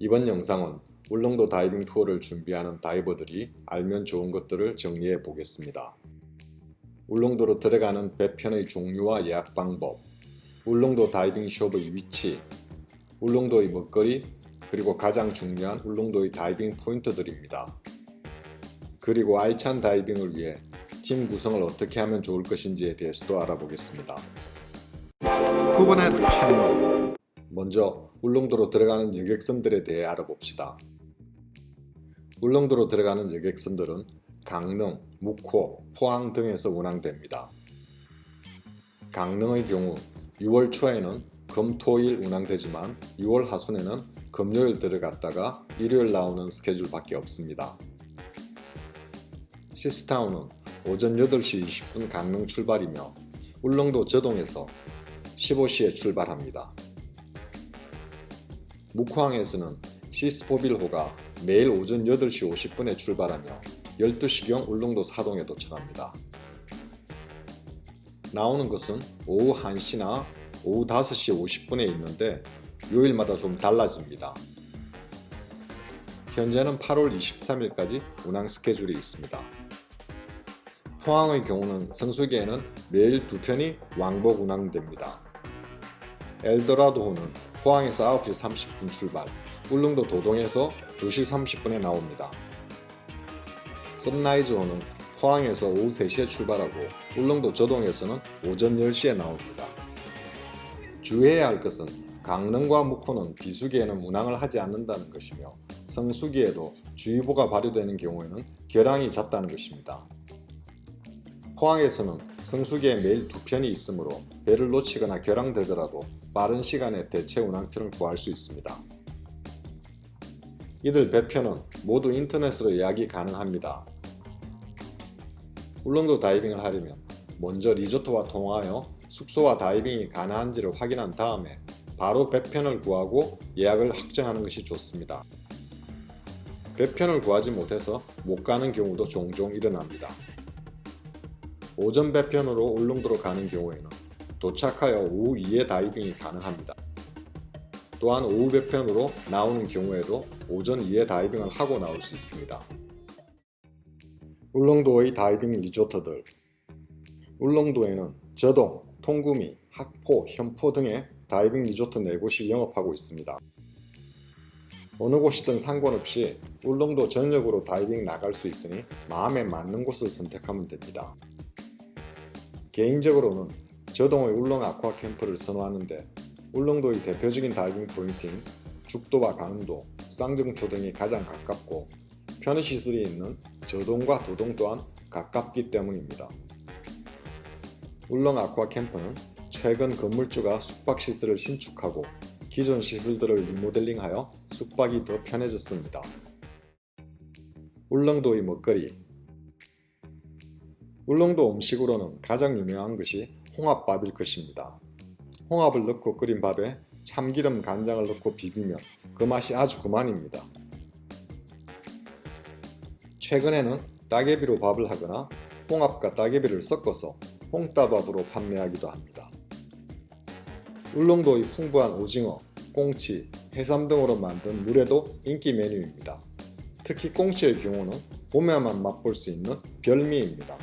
이번 영상은 울릉도 다이빙 투어를 준비하는 다이버들이 알면 좋은 것들을 정리해 보겠습니다. 울릉도로 들어가는 배편의 종류와 예약 방법, 울릉도 다이빙 숍의 위치, 울릉도의 먹거리, 그리고 가장 중요한 울릉도의 다이빙 포인트들입니다. 그리고 알찬 다이빙을 위해 팀 구성을 어떻게 하면 좋을 것인지에 대해서도 알아보겠습니다. 스쿠버넷 채널. 먼저 울릉도로 들어가는 여객선들에 대해 알아봅시다. 울릉도로 들어가는 여객선들은 강릉, 묵호, 포항 등에서 운항됩니다. 강릉의 경우 6월 초에는 금, 토, 일 운항되지만 6월 하순에는 금요일 들어갔다가 일요일 나오는 스케줄밖에 없습니다. 시스타운은 오전 8시 20분 강릉 출발이며 울릉도 저동에서 15시에 출발합니다. 묵호항에서는 시스포빌호가 매일 오전 8시 50분에 출발하며 12시경 울릉도 사동에 도착합니다. 나오는 것은 오후 1시나 오후 5시 50분에 있는데 요일마다 좀 달라집니다. 현재는 8월 23일까지 운항 스케줄이 있습니다. 포항의 경우는 성수기에는 매일 2편이 왕복 운항됩니다. 엘도라도호는 포항에서 9시 30분 출발, 울릉도 도동에서 2시 30분에 나옵니다. 선라이즈호는 포항에서 오후 3시에 출발하고 울릉도 저동에서는 오전 10시에 나옵니다. 주의해야 할 것은 강릉과 묵호는 비수기에는 운항을 하지 않는다는 것이며 성수기에도 주의보가 발효되는 경우에는 결항이 잦다는 것입니다. 포항에서는 성수기에 매일 2편이 있으므로 배를 놓치거나 결항되더라도 빠른 시간에 대체 운항편을 구할 수 있습니다. 이들 배편은 모두 인터넷으로 예약이 가능합니다. 울릉도 다이빙을 하려면 먼저 리조트와 통화하여 숙소와 다이빙이 가능한지를 확인한 다음에 바로 배편을 구하고 예약을 확정하는 것이 좋습니다. 배편을 구하지 못해서 못 가는 경우도 종종 일어납니다. 오전 배편으로 울릉도로 가는 경우에는 도착하여 오후 2에 다이빙이 가능합니다. 또한 오후 배편으로 나오는 경우에도 오전 2에 다이빙을 하고 나올 수 있습니다. 울릉도의 다이빙 리조트들. 울릉도에는 저동, 통구미, 학포, 현포 등의 다이빙 리조트 4곳이 영업하고 있습니다. 어느 곳이든 상관없이 울릉도 전역으로 다이빙 나갈 수 있으니 마음에 맞는 곳을 선택하면 됩니다. 개인적으로는 저동의 울릉 아쿠아 캠프를 선호하는데 울릉도의 대표적인 다이빙 포인트인 죽도와 강릉도, 쌍정초 등이 가장 가깝고 편의시설이 있는 저동과 도동 또한 가깝기 때문입니다. 울릉 아쿠아 캠프는 최근 건물주가 숙박시설을 신축하고 기존 시설들을 리모델링하여 숙박이 더 편해졌습니다. 울릉도의 먹거리. 울릉도 음식으로는 가장 유명한 것이 홍합밥일 것입니다. 홍합을 넣고 끓인 밥에 참기름 간장을 넣고 비비면 그 맛이 아주 그만입니다. 최근에는 따개비로 밥을 하거나 홍합과 따개비를 섞어서 홍따밥으로 판매하기도 합니다. 울릉도의 풍부한 오징어, 꽁치, 해삼 등으로 만든 물회도 인기 메뉴입니다. 특히 꽁치의 경우는 봄에만 맛볼 수 있는 별미입니다.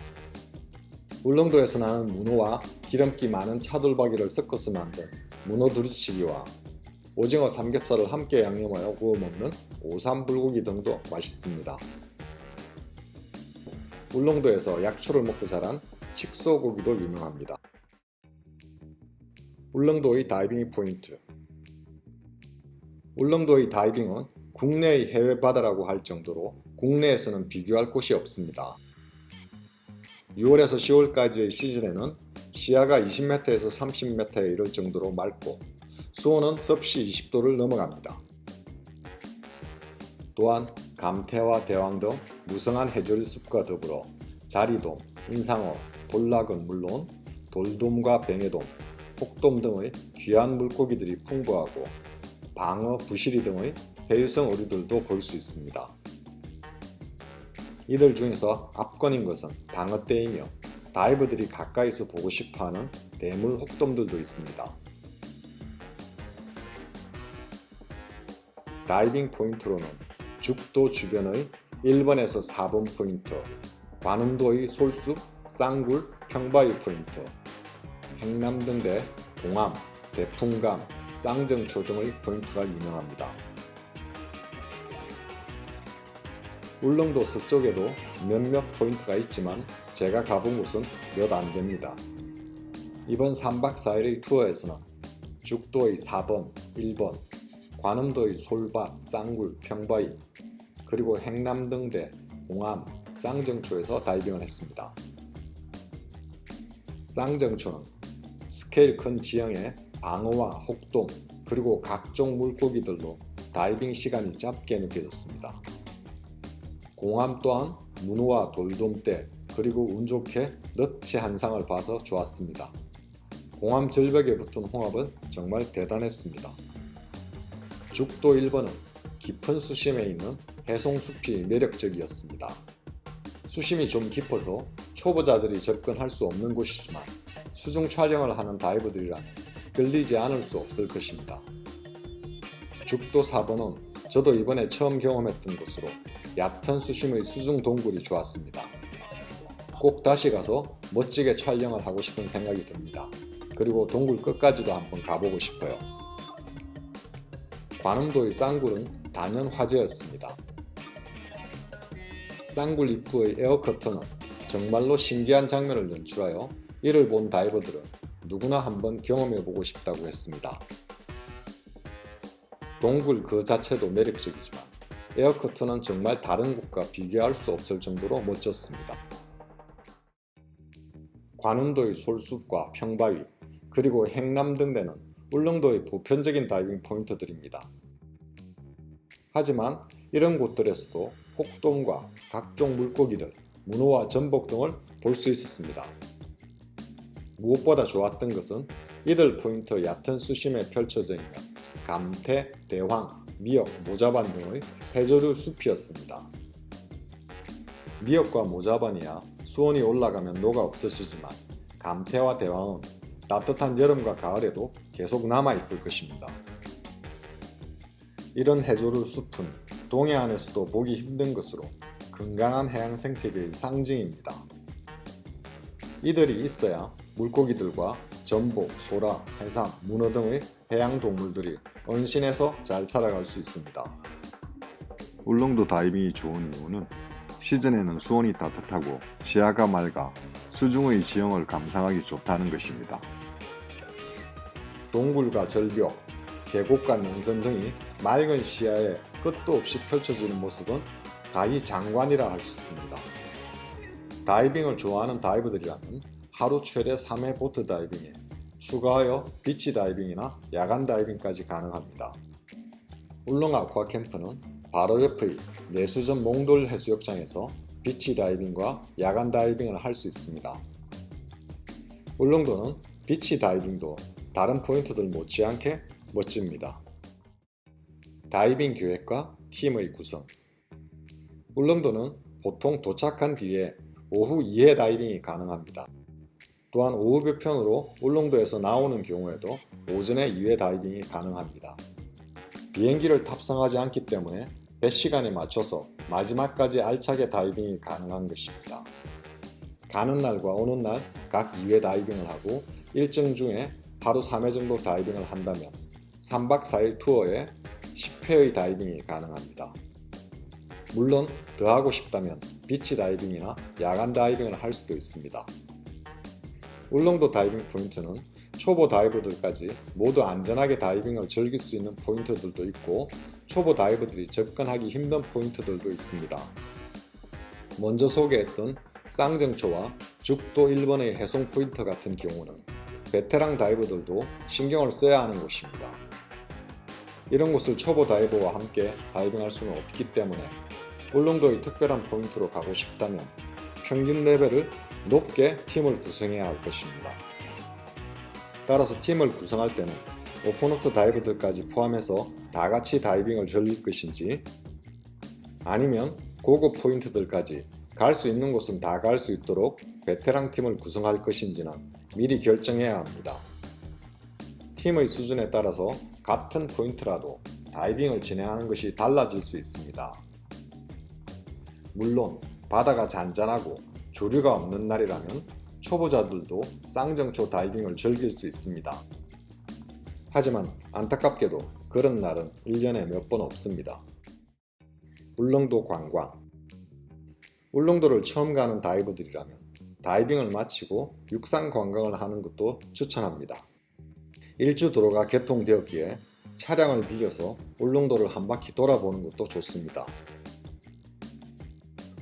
울릉도에서 나는 문어와 기름기 많은 차돌박이를 섞어서 만든 문어 두리치기와 오징어 삼겹살을 함께 양념하여 구워 먹는 오삼불고기 등도 맛있습니다. 울릉도에서 약초를 먹고 자란 칡소고기도 유명합니다. 울릉도의 다이빙 포인트. 울릉도의 다이빙은 국내의 해외 바다라고 할 정도로 국내에서는 비교할 곳이 없습니다. 6월에서 10월까지의 시즌에는 시야가 20m에서 30m에 이를 정도로 맑고 수온은 섭씨 20도를 넘어갑니다. 또한 감태와 대왕 등 무성한 해조류 숲과 더불어 자리돔, 인상어, 볼락은 물론 돌돔과 뱅에돔, 혹돔 등의 귀한 물고기들이 풍부하고 방어, 부시리 등의 배유성 어류들도 볼 수 있습니다. 이들 중에서 압권인 것은 방어떼이며 다이버들이 가까이서 보고 싶어하는 대물 혹돔들도 있습니다. 다이빙 포인트로는 죽도 주변의 1번에서 4번 포인트, 관음도의 솔숲, 쌍굴, 평바위 포인트, 행남등대, 공암, 대풍감, 쌍정초 등의 포인트가 유명합니다. 울릉도 서쪽에도 몇몇 포인트가 있지만 제가 가본 곳은 몇 안 됩니다. 이번 3박 4일의 투어에서는 죽도의 4번, 1번, 관음도의 솔밭, 쌍굴, 평바위, 그리고 행남등대, 공암, 쌍정초에서 다이빙을 했습니다. 쌍정초는 스케일 큰 지형에 방어와 혹돔, 그리고 각종 물고기들로 다이빙 시간이 짧게 느껴졌습니다. 공암 또한 문어와 돌돔대, 그리고 운 좋게 늪치 한상을 봐서 좋았습니다. 공암 절벽에 붙은 홍합은 정말 대단했습니다. 죽도 1번은 깊은 수심에 있는 해송숲이 매력적이었습니다. 수심이 좀 깊어서 초보자들이 접근할 수 없는 곳이지만 수중 촬영을 하는 다이버들이라면 끌리지 않을 수 없을 것입니다. 죽도 4번은 저도 이번에 처음 경험했던 곳으로 얕은 수심의 수중 동굴이 좋았습니다. 꼭 다시 가서 멋지게 촬영을 하고 싶은 생각이 듭니다. 그리고 동굴 끝까지도 한번 가보고 싶어요. 관음도의 쌍굴은 단연 화제였습니다. 쌍굴 입구의 에어커터는 정말로 신기한 장면을 연출하여 이를 본 다이버들은 누구나 한번 경험해보고 싶다고 했습니다. 동굴 그 자체도 매력적이지만 에어커터는 정말 다른 곳과 비교할 수 없을 정도로 멋졌습니다. 관음도의 솔숲과 평바위, 그리고 행남등대는 울릉도의 보편적인 다이빙 포인트들입니다. 하지만 이런 곳들에서도 혹돔과 각종 물고기들, 문어와 전복 등을 볼 수 있었습니다. 무엇보다 좋았던 것은 이들 포인트 얕은 수심에 펼쳐져 있는 감태, 대황, 미역, 모자반 등의 해조류 숲이었습니다. 미역과 모자반이야 수온이 올라가면 녹아 없어지지만 감태와 대황은 따뜻한 여름과 가을에도 계속 남아있을 것입니다. 이런 해조류 숲은 동해안에서도 보기 힘든 것으로 건강한 해양 생태계의 상징입니다. 이들이 있어야 물고기들과 전복, 소라, 해삼, 문어 등의 해양 동물들이 언신해서 잘 살아갈 수 있습니다. 울릉도 다이빙이 좋은 이유는 시즌에는 수온이 따뜻하고 시야가 맑아 수중의 지형을 감상하기 좋다는 것입니다. 동굴과 절벽, 계곡과 능선 등이 맑은 시야에 끝도 없이 펼쳐지는 모습은 가히 장관이라 할 수 있습니다. 다이빙을 좋아하는 다이버들이라면 하루 최대 3회 보트 다이빙에 추가하여 비치 다이빙이나 야간 다이빙까지 가능합니다. 울릉 아쿠아 캠프는 바로 옆의 내수전 몽돌 해수욕장에서 비치 다이빙과 야간 다이빙을 할 수 있습니다. 울릉도는 비치 다이빙도 다른 포인트들 못지않게 멋집니다. 다이빙 계획과 팀의 구성. 울릉도는 보통 도착한 뒤에 오후 2회 다이빙이 가능합니다. 또한 오후 배편으로 울릉도에서 나오는 경우에도 오전에 2회 다이빙이 가능합니다. 비행기를 탑승하지 않기 때문에 배 시간에 맞춰서 마지막까지 알차게 다이빙이 가능한 것입니다. 가는 날과 오는 날 각 2회 다이빙을 하고 일정 중에 하루 3회 정도 다이빙을 한다면 3박 4일 투어에 10회의 다이빙이 가능합니다. 물론 더 하고 싶다면 비치 다이빙이나 야간 다이빙을 할 수도 있습니다. 울릉도 다이빙 포인트는 초보 다이버들까지 모두 안전하게 다이빙을 즐길 수 있는 포인트들도 있고 초보 다이버들이 접근하기 힘든 포인트들도 있습니다. 먼저 소개했던 쌍정초와 죽도 1번의 해송 포인트 같은 경우는 베테랑 다이버들도 신경을 써야 하는 곳입니다. 이런 곳을 초보 다이버와 함께 다이빙할 수는 없기 때문에 울릉도의 특별한 포인트로 가고 싶다면 평균 레벨을 높게 팀을 구성해야 할 것입니다. 따라서 팀을 구성할 때는 오픈워터 다이버들까지 포함해서 다같이 다이빙을 즐길 것인지 아니면 고급 포인트들까지 갈 수 있는 곳은 다 갈 수 있도록 베테랑 팀을 구성할 것인지는 미리 결정해야 합니다. 팀의 수준에 따라서 같은 포인트라도 다이빙을 진행하는 것이 달라질 수 있습니다. 물론 바다가 잔잔하고 조류가 없는 날이라면 초보자들도 쌍정초 다이빙을 즐길 수 있습니다. 하지만 안타깝게도 그런 날은 1년에 몇 번 없습니다. 울릉도 관광. 울릉도를 처음 가는 다이버들이라면 다이빙을 마치고 육상 관광을 하는 것도 추천합니다. 일주 도로가 개통되었기에 차량을 빌려서 울릉도를 한 바퀴 돌아보는 것도 좋습니다.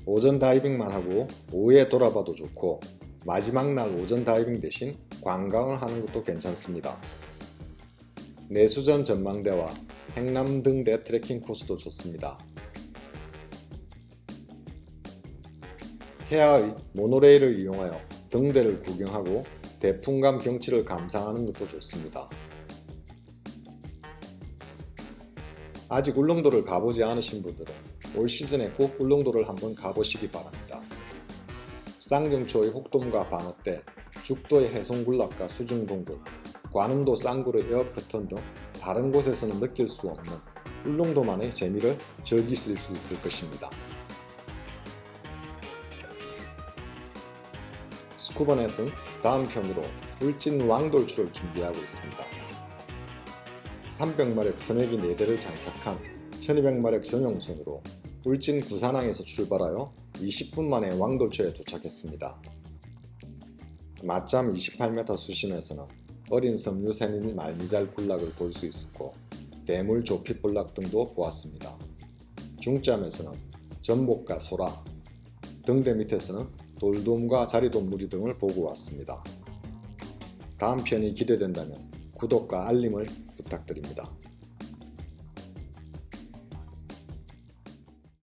오전 다이빙만 하고 오후에 돌아봐도 좋고 마지막 날 오전 다이빙 대신 관광을 하는 것도 괜찮습니다. 내수전 전망대와 행남등대 트레킹 코스도 좋습니다. 태아의 모노레일을 이용하여 등대를 구경하고 대풍감 경치를 감상하는 것도 좋습니다. 아직 울릉도를 가보지 않으신 분들은 올 시즌에 꼭 울릉도를 한번 가보시기 바랍니다. 쌍정초의 혹돔과 방어대, 죽도의 해송군락과 수중동굴, 관음도 쌍구르 에어커튼 등 다른 곳에서는 느낄 수 없는 울릉도만의 재미를 즐기실 수 있을 것입니다. 스쿠버넷은 다음 편으로 울진 왕돌출을 준비하고 있습니다. 300마력 선회기 4대를 장착한 1200마력 전용선으로 울진 구산항에서 출발하여 20분 만에 왕돌초에 도착했습니다. 맞점 28m 수심에서는 어린 섬유 새닌 말미잘 군락을 볼 수 있었고 대물 조피볼락 등도 보았습니다. 중점에서는 전복과 소라, 등대 밑에서는 돌돔과 자리돔무리 등을 보고 왔습니다. 다음 편이 기대된다면 구독과 알림을 부탁드립니다.